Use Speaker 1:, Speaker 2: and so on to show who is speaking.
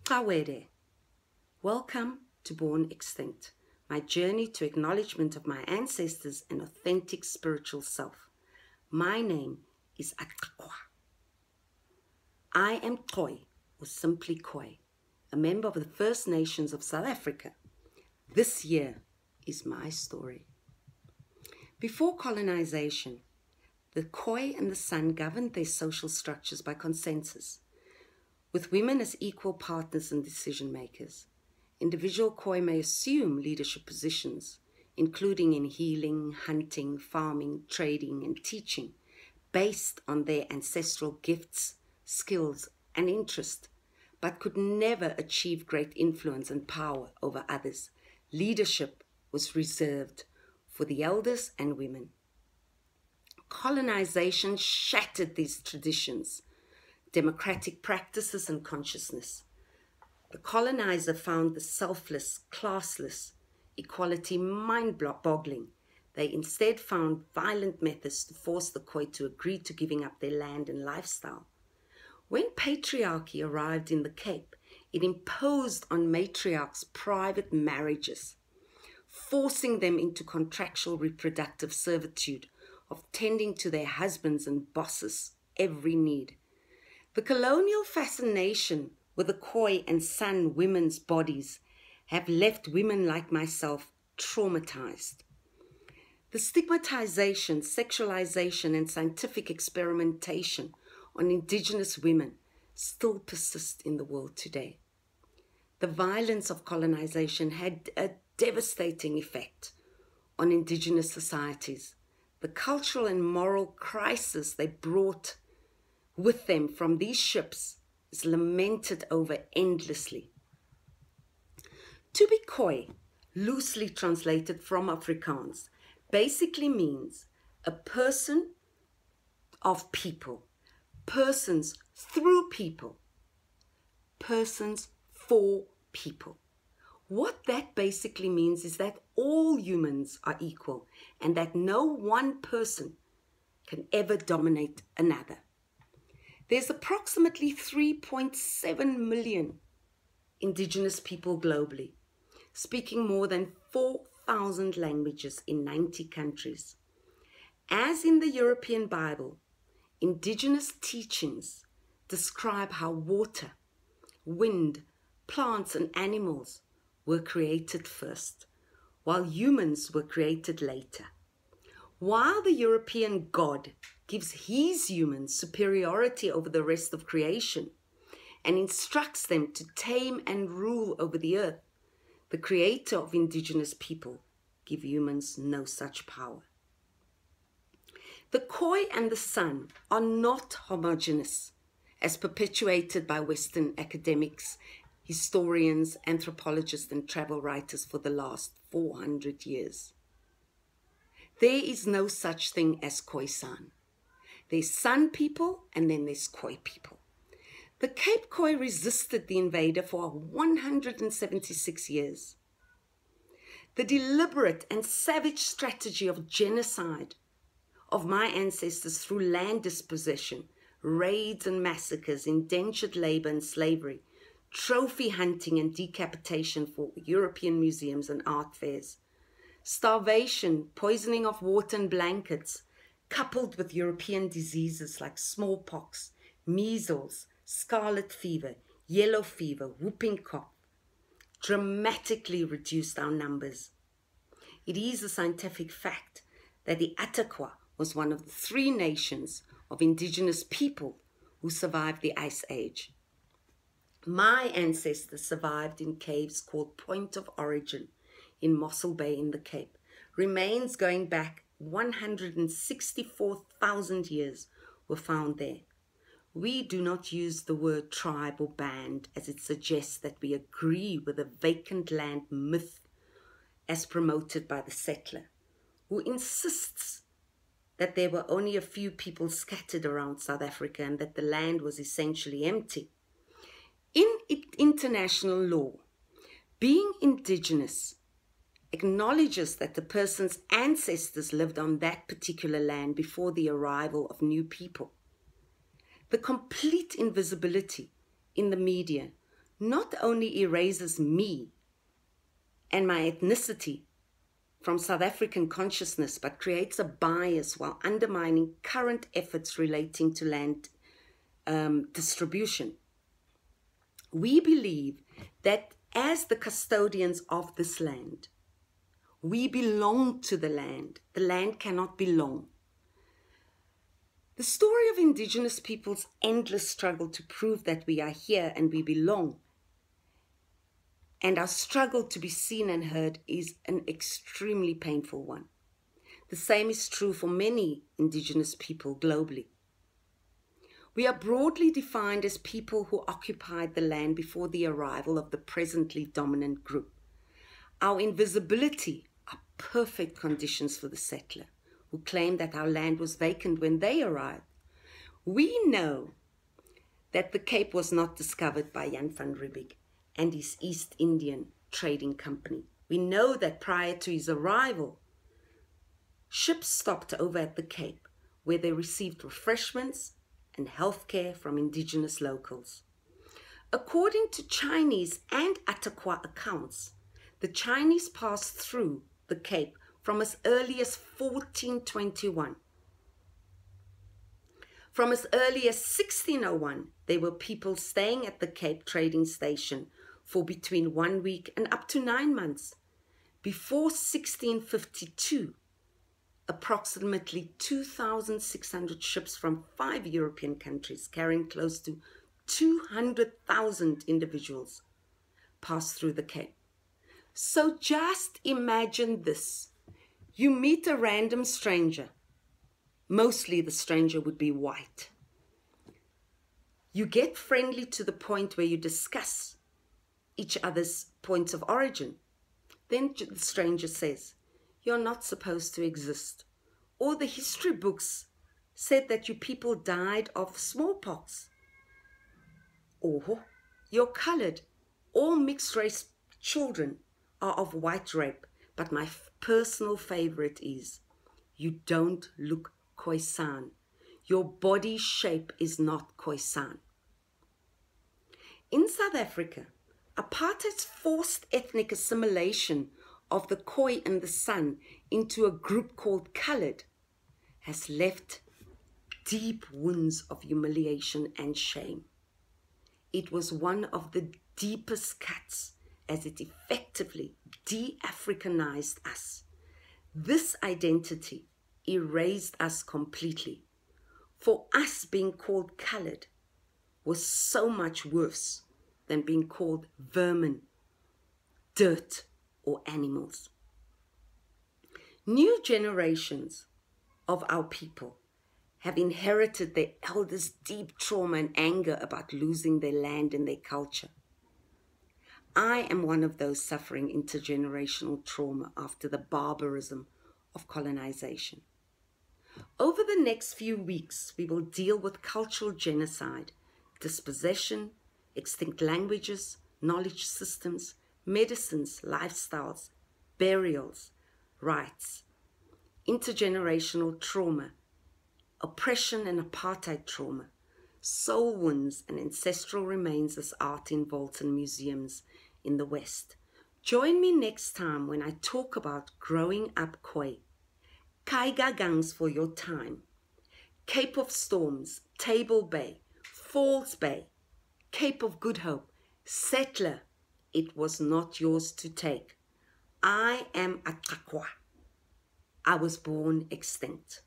Speaker 1: Kawere. Welcome to Born Extinct, my journey to acknowledgement of my ancestors and authentic spiritual self. My name is Akwa. I am Khoi, or simply Khoi, a member of the First Nations of South Africa. This year is my story. Before colonization, the Khoi and the San governed their social structures by consensus, with women as equal partners and decision makers. Individual Khoi may assume leadership positions, including in healing, hunting, farming, trading, and teaching, based on their ancestral gifts, skills, and interest, but could never achieve great influence and power over others. Leadership was reserved for the elders and women. Colonization shattered these traditions, democratic practices, and consciousness. The colonizer found the selfless, classless equality mind-boggling. They instead found violent methods to force the Khoi to agree to giving up their land and lifestyle. When patriarchy arrived in the Cape, it imposed on matriarchs private marriages, forcing them into contractual reproductive servitude of tending to their husbands and bosses' every need. The colonial fascination with the Khoi and San women's bodies have left women like myself traumatized. The stigmatization, sexualization, and scientific experimentation on Indigenous women still persist in the world today. The violence of colonization had a devastating effect on Indigenous societies. The cultural and moral crisis they brought with them from these ships is lamented over endlessly. To be Khoi, loosely translated from Afrikaans, basically means a person of people, persons through people, persons for people. What that basically means is that all humans are equal and that no one person can ever dominate another. There's approximately 3.7 million Indigenous people globally, speaking more than 4,000 languages in 90 countries. As in the European Bible, Indigenous teachings describe how water, wind, plants, and animals were created first, while humans were created later. While the European God gives his humans superiority over the rest of creation and instructs them to tame and rule over the earth, the creator of Indigenous people give humans no such power. The Khoi and the San are not homogeneous, as perpetuated by Western academics, historians, anthropologists, and travel writers for the last 400 years. There is no such thing as Khoi-San. There's San people and then there's Khoi people. The Cape Khoi resisted the invader for 176 years. The deliberate and savage strategy of genocide of my ancestors through land dispossession, raids and massacres, indentured labor and slavery, trophy hunting and decapitation for European museums and art fairs, starvation, poisoning of water and blankets, coupled with European diseases like smallpox, measles, scarlet fever, yellow fever, whooping cough, dramatically reduced our numbers. It is a scientific fact that the Ataqua was one of the 3 nations of Indigenous people who survived the Ice Age. My ancestors survived in caves called Point of Origin in Mossel Bay in the Cape. Remains going back 164,000 years were found there. We do not use the word tribe or band as it suggests that we agree with the vacant land myth as promoted by the settler, who insists that there were only a few people scattered around South Africa and that the land was essentially empty. In international law, being Indigenous acknowledges that the person's ancestors lived on that particular land before the arrival of new people. The complete invisibility in the media not only erases me and my ethnicity from South African consciousness, but creates a bias while undermining current efforts relating to land distribution. We believe that as the custodians of this land, we belong to the land. The land cannot belong. The story of Indigenous peoples' endless struggle to prove that we are here and we belong, and our struggle to be seen and heard, is an extremely painful one. The same is true for many Indigenous people globally. We are broadly defined as people who occupied the land before the arrival of the presently dominant group. Our invisibility are perfect conditions for the settler, who claimed that our land was vacant when they arrived. We know that the Cape was not discovered by Jan van Riebeeck and his East Indian Trading Company. We know that prior to his arrival, ships stopped over at the Cape, where they received refreshments and healthcare from Indigenous locals. According to Chinese and Attakwa accounts, the Chinese passed through the Cape from as early as 1421. From as early as 1601, there were people staying at the Cape trading station for between 1 week and up to 9 months. Before 1652, approximately 2,600 ships from 5 European countries carrying close to 200,000 individuals passed through the Cape. So just imagine this. You meet a random stranger. Mostly the stranger would be white. You get friendly to the point where you discuss each other's points of origin. Then the stranger says, "You're not supposed to exist." Or the history books said that you people died of smallpox. Or you're colored. All mixed race children are of white rape. But my personal favorite is, you don't look Khoisan. Your body shape is not Khoisan. In South Africa, apartheid's forced ethnic assimilation of the Khoi and the San into a group called Colored has left deep wounds of humiliation and shame. It was one of the deepest cuts, as it effectively de-Africanized us. This identity erased us completely. For us, being called colored was so much worse than being called vermin, dirt, or animals. New generations of our people have inherited their elders' deep trauma and anger about losing their land and their culture. I am one of those suffering intergenerational trauma after the barbarism of colonization. Over the next few weeks, we will deal with cultural genocide, dispossession, extinct languages, knowledge systems, medicines, lifestyles, burials, rights, intergenerational trauma, oppression and apartheid trauma, soul wounds and ancestral remains as art in vaults and museums in the West. Join me next time when I talk about growing up Khoi, Kaiga Gangs for your time, Cape of Storms, Table Bay, Falls Bay, Cape of Good Hope, Settler, it was not yours to take. I am Attakwa. I was born extinct.